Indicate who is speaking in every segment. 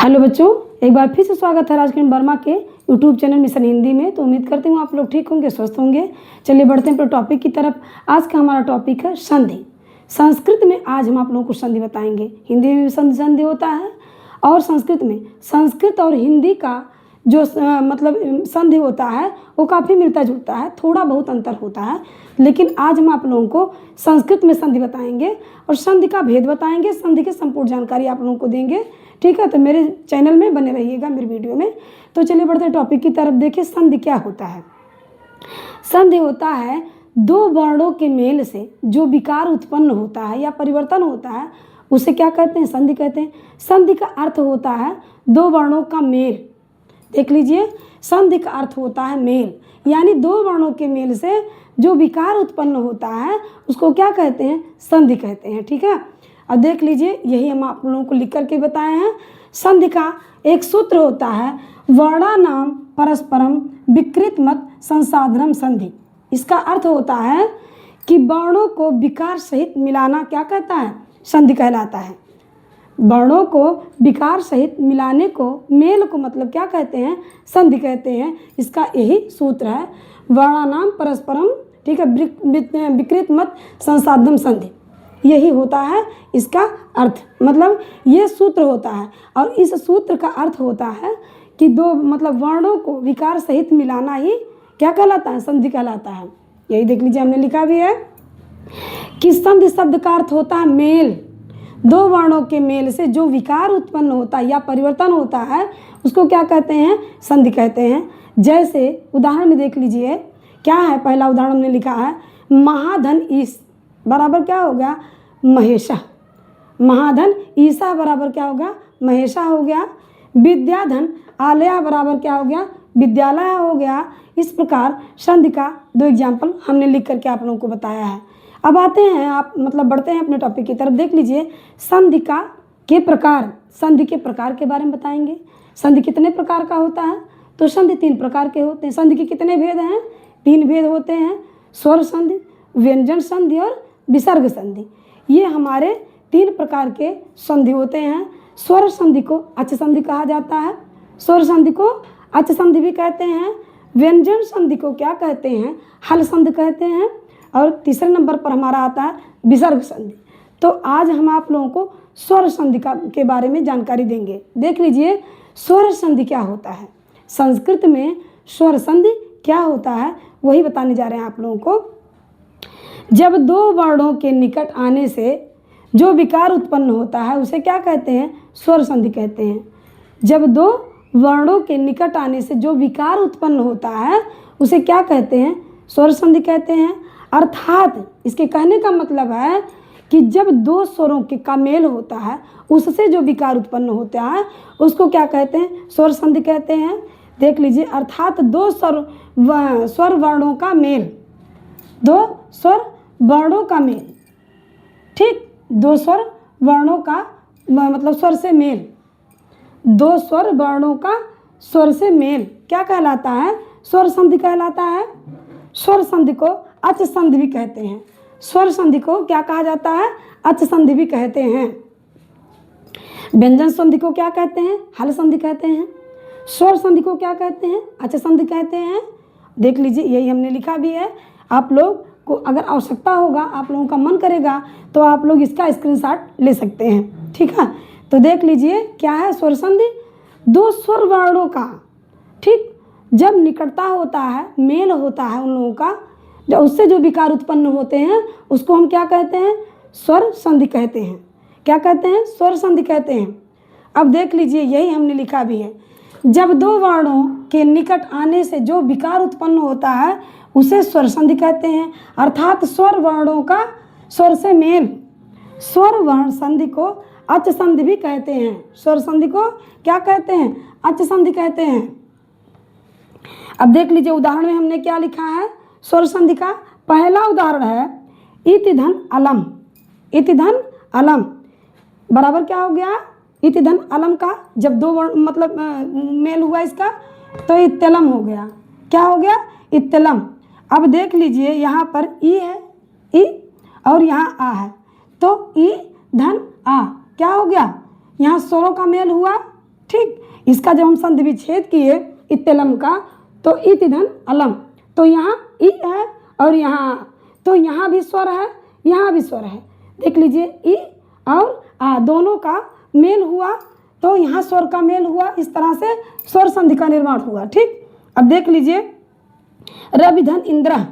Speaker 1: Hello बच्चों, एक बार फिर से स्वागत है राजकिरण वर्मा के यूट्यूब चैनल मिशन हिंदी में। तो उम्मीद करती हूँ आप लोग ठीक होंगे, स्वस्थ होंगे। चलिए बढ़ते हैं अपने टॉपिक की तरफ। आज का हमारा टॉपिक है संधि। संस्कृत में आज हम आप लोगों को संधि बताएंगे। हिंदी में भी संधि होता है और संस्कृत में, संस्कृत और हिंदी का जो मतलब संधि होता है वो काफ़ी मिलता जुलता है, थोड़ा बहुत अंतर होता है। लेकिन आज हम आप लोगों को संस्कृत में संधि बताएंगे और संधि का भेद बताएंगे, संधि की संपूर्ण जानकारी आप लोगों को देंगे। ठीक है, तो मेरे चैनल में बने रहिएगा, मेरे वीडियो में। तो चलिए बढ़ते टॉपिक की तरफ। देखिए संधि क्या होता है। संधि होता है दो वर्णों के मेल से जो विकार उत्पन्न होता है या परिवर्तन होता है, उसे क्या कहते हैं? संधि कहते हैं। संधि का अर्थ होता है दो वर्णों का मेल। देख लीजिए, संधि का अर्थ होता है मेल, यानी दो वर्णों के मेल से जो विकार उत्पन्न होता है उसको क्या कहते हैं? संधि कहते हैं। ठीक है, अब देख लीजिए, यही हम आप लोगों को लिख करके बताए हैं। संधि का एक सूत्र होता है वर्णानाम परस्परम विकृत मत संसाधनम संधि। इसका अर्थ होता है कि वर्णों को विकार सहित मिलाना क्या कहता है? संधि कहलाता है। वर्णों को विकार सहित मिलाने को, मेल को मतलब क्या कहते हैं? संधि कहते हैं। इसका यही सूत्र है वर्णानाम परस्परम, ठीक है, विकृत मत संसाधनम संधि। यही होता है इसका अर्थ, मतलब ये सूत्र होता है। और इस सूत्र का अर्थ होता है कि दो मतलब वर्णों को विकार सहित मिलाना ही क्या कहलाता है? संधि कहलाता है। यही देख लीजिए, हमने लिखा भी है कि संधि शब्द का अर्थ होता है मेल। दो वर्णों के मेल से जो विकार उत्पन्न होता है या परिवर्तन होता है उसको क्या कहते हैं? संधि कहते हैं। जैसे उदाहरण में देख लीजिए, क्या है? पहला उदाहरण हमने लिखा है महाधन ईश बराबर क्या हो गया? महेशा। महाधन ईसा बराबर क्या हो गया? महेशा हो गया। विद्याधन आलया बराबर क्या हो गया? विद्यालय हो गया। इस प्रकार संधि का दो एग्जाम्पल हमने लिख करके आप लोगों को बताया है। अब आते हैं आप मतलब बढ़ते हैं अपने टॉपिक की तरफ। देख लीजिए, संधि के प्रकार, संधि के प्रकार के बारे में बताएंगे। संधि कितने प्रकार का होता है? तो संधि तीन प्रकार के होते हैं। संधि के कितने भेद हैं? तीन भेद होते हैं, स्वर संधि, व्यंजन संधि और विसर्ग संधि। ये हमारे तीन प्रकार के संधि होते हैं। स्वर संधि को अच संधि कहा जाता है, स्वर संधि को अच संधि भी कहते हैं। व्यंजन संधि को क्या कहते हैं? हल संधि कहते हैं। और तीसरे नंबर पर हमारा आता है विसर्ग संधि। तो आज हम आप लोगों को स्वर संधि के बारे में जानकारी देंगे। देख लीजिए, स्वर संधि क्या होता है। संस्कृत में स्वर संधि क्या होता है वही बताने जा रहे हैं आप लोगों को। जब दो वर्णों के निकट आने से जो विकार उत्पन्न होता है उसे क्या कहते हैं? स्वर संधि कहते हैं। जब दो वर्णों के निकट आने से जो विकार उत्पन्न होता है उसे क्या कहते हैं? स्वर संधि कहते हैं। अर्थात इसके कहने का मतलब है कि जब दो स्वरों का मेल होता है उससे जो विकार उत्पन्न होता है उसको क्या कहते हैं? स्वर संधि कहते हैं। देख लीजिए, अर्थात दो स्वर वर्णों का मेल, दो स्वर वर्णों का मेल, ठीक, दो स्वर वर्णों का मतलब स्वर से मेल, दो स्वर वर्णों का स्वर से मेल क्या कहलाता है? स्वर संधि कहलाता है। स्वर संधि को अच संधि भी कहते हैं। स्वर संधि को क्या कहा जाता है? अच संधि भी कहते हैं। व्यंजन संधि को क्या कहते हैं? हल संधि कहते हैं। स्वर संधि को क्या कहते हैं? अच संधि कहते हैं। देख लीजिए, यही हमने लिखा भी है। आप लोग को अगर आवश्यकता होगा, आप लोगों का मन करेगा तो आप लोग इसका स्क्रीनशॉट ले सकते हैं। ठीक है, तो देख लीजिए क्या है स्वर संधि? दो स्वर वर्णों का, ठीक, जब निकटता होता है, मेल होता है उन लोगों का, जब उससे जो विकार उत्पन्न होते हैं उसको हम क्या कहते हैं? स्वर संधि कहते हैं। क्या कहते हैं? स्वर संधि कहते हैं। अब देख लीजिए, यही हमने लिखा भी है। जब दो वर्णों के निकट आने से जो विकार उत्पन्न होता है उसे स्वर संधि कहते हैं। अर्थात स्वर वर्णों का स्वर से मेल, स्वर वर्ण संधि को अच संधि भी कहते हैं। स्वर संधि को क्या कहते हैं? अच संधि कहते हैं। अब देख लीजिए, उदाहरण में हमने क्या लिखा है स्वर संधि का। पहला उदाहरण है इति धन अलम। इति धन अलम बराबर क्या हो गया? इति धन अलम का जब दो वर्ण मतलब मेल हुआ इसका तो इत्तलम हो गया। क्या हो गया? इत्तलम। अब देख लीजिए, यहाँ पर ई है, ई, और यहाँ आ है, तो ई धन आ क्या हो गया? यहाँ स्वरों का मेल हुआ, ठीक। इसका जब हम संधि विच्छेद किए इत्तेलम का, तो इत धन अलम, तो यहाँ ई है और यहाँ, तो यहाँ भी स्वर है, यहाँ भी स्वर है। देख लीजिए ई और आ दोनों का मेल हुआ, तो यहाँ स्वर का मेल हुआ, इस तरह से स्वर संधि का निर्माण हुआ। ठीक। अब देख लीजिए रविधन इंद्रा,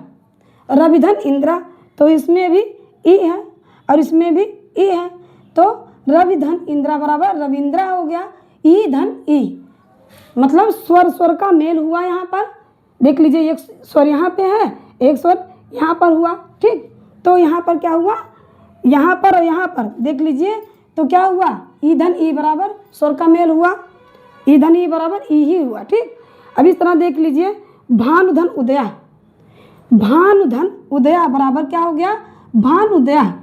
Speaker 1: रविधन इंद्रा, तो इसमें भी ई है और इसमें भी ई है, तो रविधन इंद्रा बराबर रविंद्रा हो गया, ई धन ई, मतलब स्वर स्वर का मेल हुआ यहाँ पर। देख लीजिए एक स्वर यहाँ पे है, एक स्वर यहाँ पर हुआ। ठीक। तो यहाँ पर क्या हुआ, यहाँ पर और यहाँ पर देख लीजिए, तो क्या हुआ, ई धन ई बराबर स्वर का मेल हुआ, ई धन ई बराबर ई ही हुआ। ठीक। अब इस तरह देख लीजिए भानुधन उदया, भानुधन उदया बराबर क्या हो गया, भानुदया,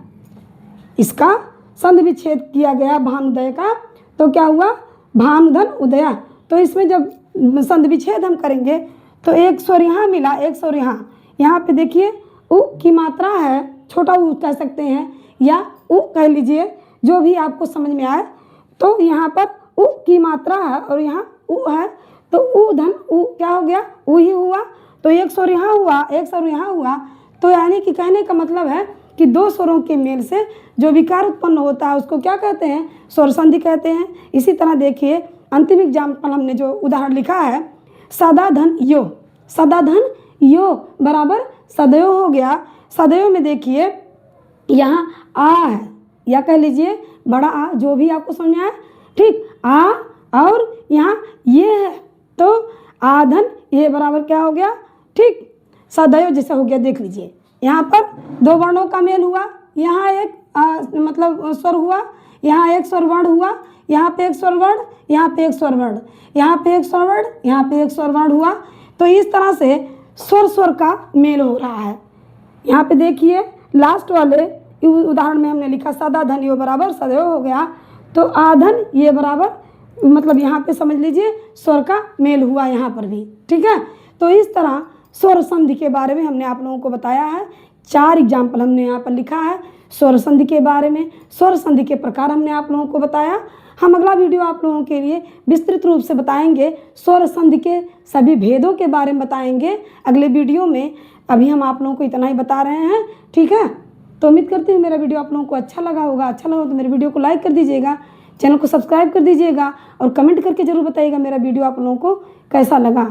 Speaker 1: इसका संधि विच्छेद किया गया भानुदय का, तो क्या हुआ भानुधन उदया। तो इसमें जब संधि विच्छेद हम करेंगे तो एक स्वर यहाँ मिला, एक स्वर यहाँ, यहाँ पे देखिए उ की मात्रा है, छोटा उ कह सकते हैं या उ कह लीजिए, जो भी आपको समझ में आए। तो यहाँ पर उ की मात्रा है और यहाँ उ है, तो उ धन उ क्या हो गया, उ ही हुआ, तो एक स्वर यहाँ हुआ, एक स्वर यहाँ हुआ। तो यानी कि कहने का मतलब है कि दो स्वरों के मेल से जो विकार उत्पन्न होता है उसको क्या कहते हैं, स्वर संधि कहते हैं। इसी तरह देखिए अंतिम एग्जाम्पल हमने जो उदाहरण लिखा है, सदा धन यो, सदा धन यो बराबर सदैव हो गया। सदैव में देखिए यहाँ आ है, या कह लीजिए बड़ा आ, जो भी आपको समझ में आए। ठीक। आ और यहाँ ये है, तो आधन ये बराबर क्या हो गया, ठीक, सदैव जैसा हो गया। देख लीजिए यहाँ पर दो वर्णों का मेल हुआ, यहाँ एक मतलब स्वर हुआ, यहाँ एक स्वर वर्ण हुआ, यहाँ पे एक स्वर वर्ण, यहाँ पे एक स्वर वर्ण, यहाँ पे एक स्वर वर्ण, यहाँ पे एक स्वर वर्ण हुआ। तो इस तरह से स्वर स्वर का मेल हो रहा है। यहाँ पे देखिए लास्ट वाले उदाहरण में हमने लिखा सदा धन यो बराबर सदैव हो गया, तो आधन ये बराबर मतलब यहाँ पे समझ लीजिए स्वर का मेल हुआ यहाँ पर भी। ठीक है। तो इस तरह स्वर संधि के बारे में हमने आप लोगों को बताया है। 4 एग्जाम्पल हमने यहाँ पर लिखा है स्वर संधि के बारे में, स्वर संधि के प्रकार हमने आप लोगों को बताया। हम अगला वीडियो आप लोगों के लिए विस्तृत रूप से बताएंगे, स्वर संधि के सभी भेदों के बारे में बताएंगे अगले वीडियो में। अभी हम आप लोगों को इतना ही बता रहे हैं। ठीक है। तो उम्मीद करती हूँ मेरा वीडियो आप लोगों को अच्छा लगा होगा। अच्छा लगा तो मेरे वीडियो को लाइक कर दीजिएगा, चैनल को सब्सक्राइब कर दीजिएगा और कमेंट करके ज़रूर बताइएगा मेरा वीडियो आप लोगों को कैसा लगा।